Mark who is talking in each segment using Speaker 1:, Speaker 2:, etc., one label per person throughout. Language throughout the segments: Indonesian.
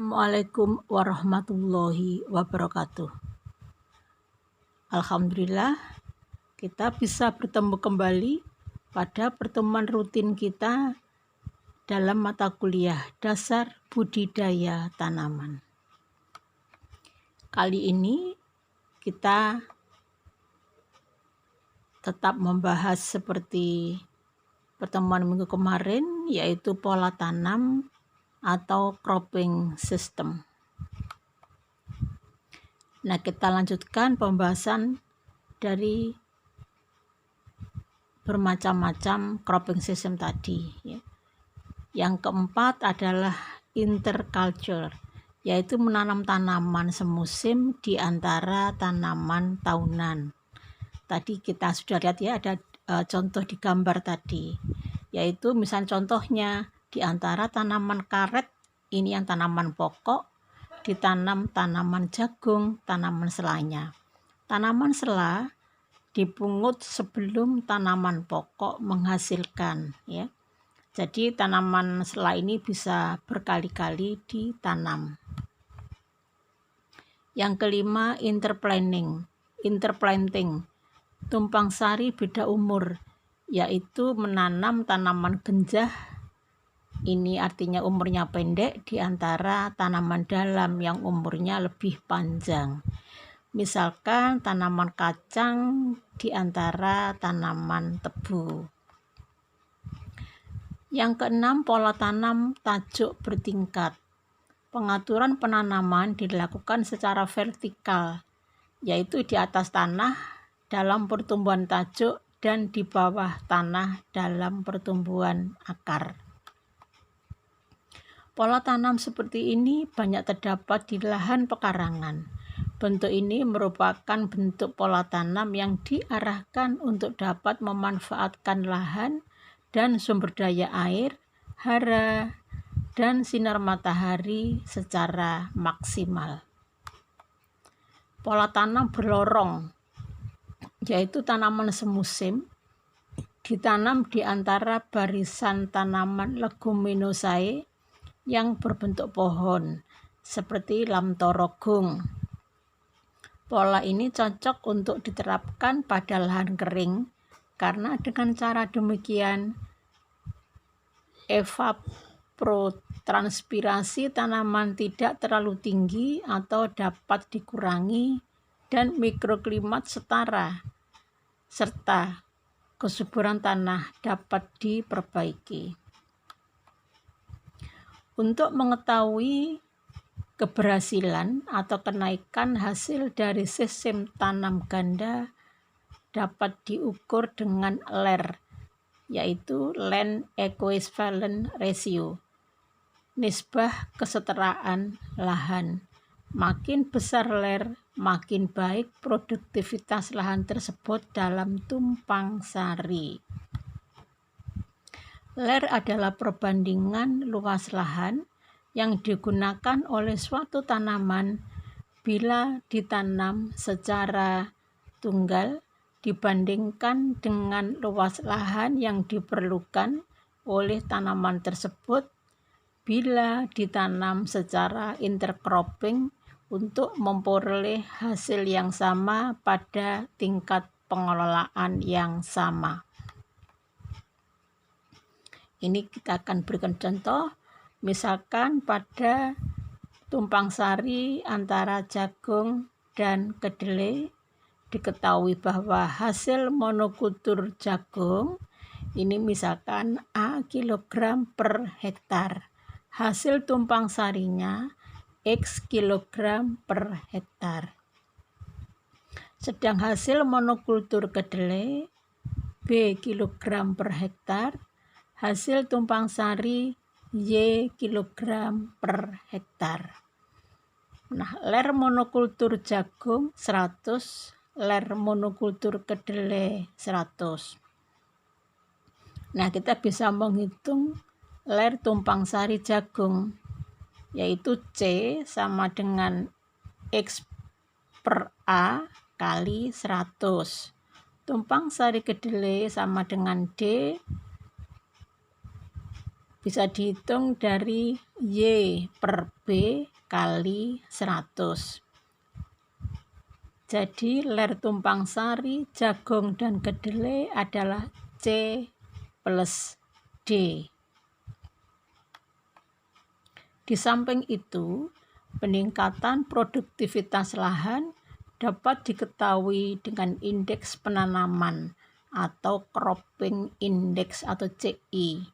Speaker 1: Assalamualaikum warahmatullahi wabarakatuh. Alhamdulillah, kita bisa bertemu kembali pada pertemuan rutin kita dalam mata kuliah Dasar Budidaya Tanaman. Kali ini kita tetap membahas seperti pertemuan minggu kemarin, yaitu pola tanam atau cropping system. Nah, kita lanjutkan pembahasan dari bermacam-macam cropping system tadi. Yang keempat adalah interculture, yaitu menanam tanaman semusim di antara tanaman tahunan. Tadi kita sudah lihat ya, ada contoh di gambar tadi, yaitu misal contohnya di antara tanaman karet, ini yang tanaman pokok, ditanam tanaman jagung, tanaman selanya. Tanaman sela dipungut sebelum tanaman pokok menghasilkan, ya. Jadi tanaman sela ini bisa berkali-kali ditanam. Yang kelima, interplanting, tumpang sari beda umur, yaitu menanam tanaman genjah. Ini artinya umurnya pendek di antara tanaman dalam yang umurnya lebih panjang. Misalkan tanaman kacang di antara tanaman tebu. Yang keenam, pola tanam tajuk bertingkat. Pengaturan penanaman dilakukan secara vertikal, yaitu di atas tanah dalam pertumbuhan tajuk dan di bawah tanah dalam pertumbuhan akar. Pola tanam seperti ini banyak terdapat di lahan pekarangan. Bentuk ini merupakan bentuk pola tanam yang diarahkan untuk dapat memanfaatkan lahan dan sumber daya air, hara, dan sinar matahari secara maksimal. Pola tanam berlorong, yaitu tanaman semusim, ditanam di antara barisan tanaman leguminosae yang berbentuk pohon, seperti lamtorogung. Pola ini cocok untuk diterapkan pada lahan kering, karena dengan cara demikian evapotranspirasi tanaman tidak terlalu tinggi atau dapat dikurangi dan mikroklimat setara, serta kesuburan tanah dapat diperbaiki. Untuk mengetahui keberhasilan atau kenaikan hasil dari sistem tanam ganda dapat diukur dengan LER, yaitu Land Equivalent Ratio, nisbah kesetaraan lahan. Makin besar LER, makin baik produktivitas lahan tersebut dalam tumpang sari. LER adalah perbandingan luas lahan yang digunakan oleh suatu tanaman bila ditanam secara tunggal dibandingkan dengan luas lahan yang diperlukan oleh tanaman tersebut bila ditanam secara intercropping untuk memperoleh hasil yang sama pada tingkat pengelolaan yang sama. Ini kita akan berikan contoh, misalkan pada tumpang sari antara jagung dan kedelai, diketahui bahwa hasil monokultur jagung ini misalkan A kilogram per hektar, hasil tumpang sarinya X kilogram per hektar. Sedang hasil monokultur kedelai B kilogram per hektar, hasil tumpang sari Y kilogram per hektar. Nah, LER monokultur jagung 100, LER monokultur kedelai 100. Nah, kita bisa menghitung LER tumpang sari jagung, yaitu C sama dengan X per A kali 100. Tumpang sari kedelai sama dengan D bisa dihitung dari Y per B kali 100. Jadi ler tumpang sari, jagung dan kedelai adalah C plus D. Di samping itu, peningkatan produktivitas lahan dapat diketahui dengan indeks penanaman atau cropping index atau CI.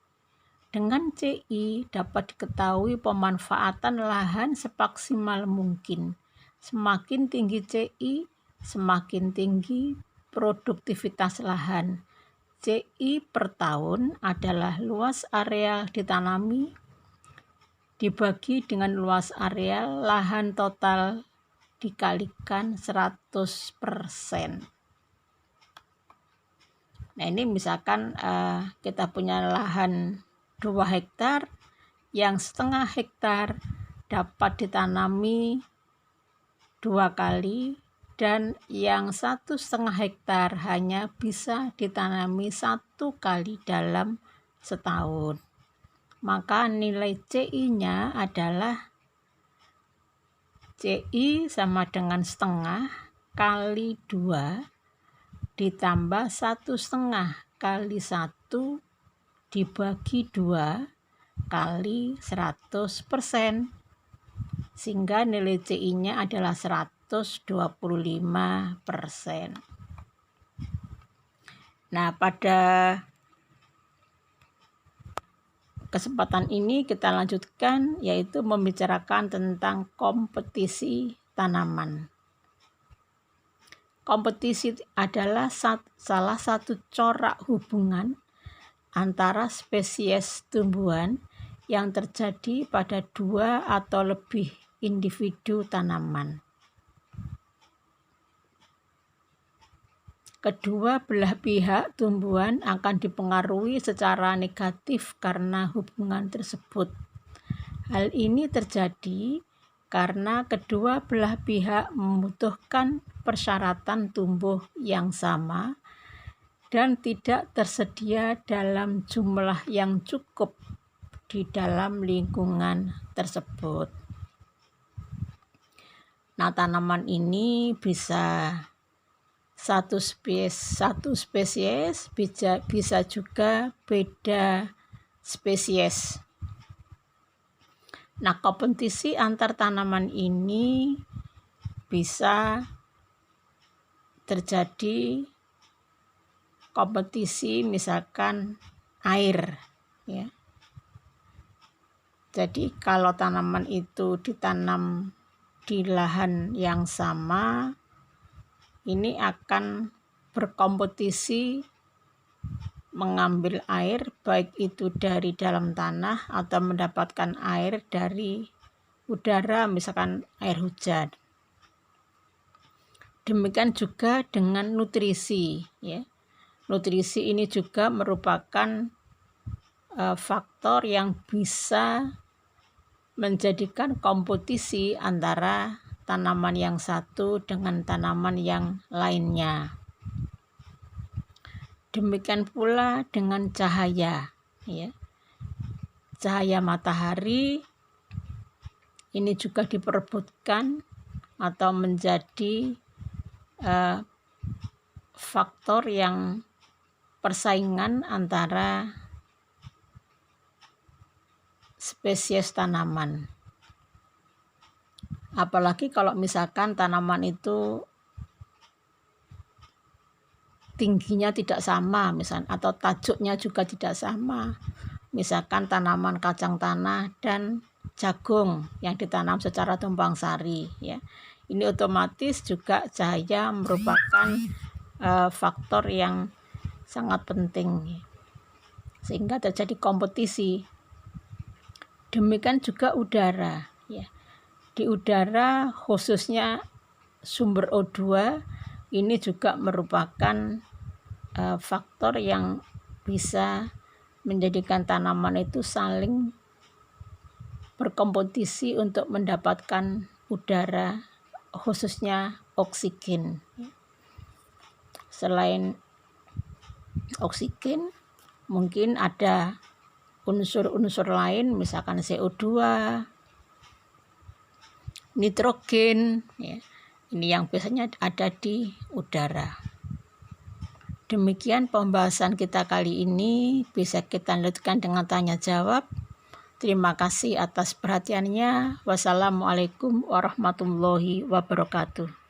Speaker 1: Dengan CI dapat diketahui pemanfaatan lahan semaksimal mungkin. Semakin tinggi CI, semakin tinggi produktivitas lahan. CI per tahun adalah luas areal ditanami dibagi dengan luas areal lahan total dikalikan 100%. Nah, ini misalkan kita punya lahan 2 hektar, yang setengah hektar dapat ditanami 2 kali, dan yang 1,5 hektar hanya bisa ditanami 1 kali dalam setahun. Maka nilai CI-nya adalah CI sama dengan setengah kali 2 ditambah 1,5 kali 1 dibagi 2 kali 100%, sehingga nilai CI-nya adalah 125%. Nah, pada kesempatan ini kita lanjutkan, yaitu membicarakan tentang kompetisi tanaman. Kompetisi adalah salah satu corak hubungan antara spesies tumbuhan yang terjadi pada 2 atau lebih individu tanaman. Kedua belah pihak tumbuhan akan dipengaruhi secara negatif karena hubungan tersebut. Hal ini terjadi karena kedua belah pihak membutuhkan persyaratan tumbuh yang sama dan tidak tersedia dalam jumlah yang cukup di dalam lingkungan tersebut. Nah, tanaman ini bisa satu spesies, bisa juga beda spesies. Nah, kompetisi antar tanaman ini bisa terjadi kompetisi misalkan air, ya. Jadi kalau tanaman itu ditanam di lahan yang sama, ini akan berkompetisi mengambil air, baik itu dari dalam tanah atau mendapatkan air dari udara, misalkan air hujan. Demikian juga dengan nutrisi, ya. Nutrisi ini juga merupakan faktor yang bisa menjadikan kompetisi antara tanaman yang satu dengan tanaman yang lainnya. Demikian pula dengan cahaya, ya. Cahaya matahari ini juga diperebutkan atau menjadi faktor yang persaingan antara spesies tanaman. Apalagi kalau misalkan tanaman itu tingginya tidak sama, misalkan, atau tajuknya juga tidak sama. Misalkan tanaman kacang tanah dan jagung yang ditanam secara tumpang sari, ya. Ini otomatis juga cahaya merupakan faktor yang sangat penting, sehingga terjadi kompetisi. Demikian juga udara, ya. Di udara khususnya sumber O2 ini juga merupakan faktor yang bisa menjadikan tanaman itu saling berkompetisi untuk mendapatkan udara, khususnya oksigen. Selain oksigen, mungkin ada unsur-unsur lain, misalkan CO2, nitrogen, ya. Ini yang biasanya ada di udara. Demikian pembahasan kita kali ini, bisa kita lanjutkan dengan tanya jawab. Terima kasih atas perhatiannya. Wassalamualaikum warahmatullahi wabarakatuh.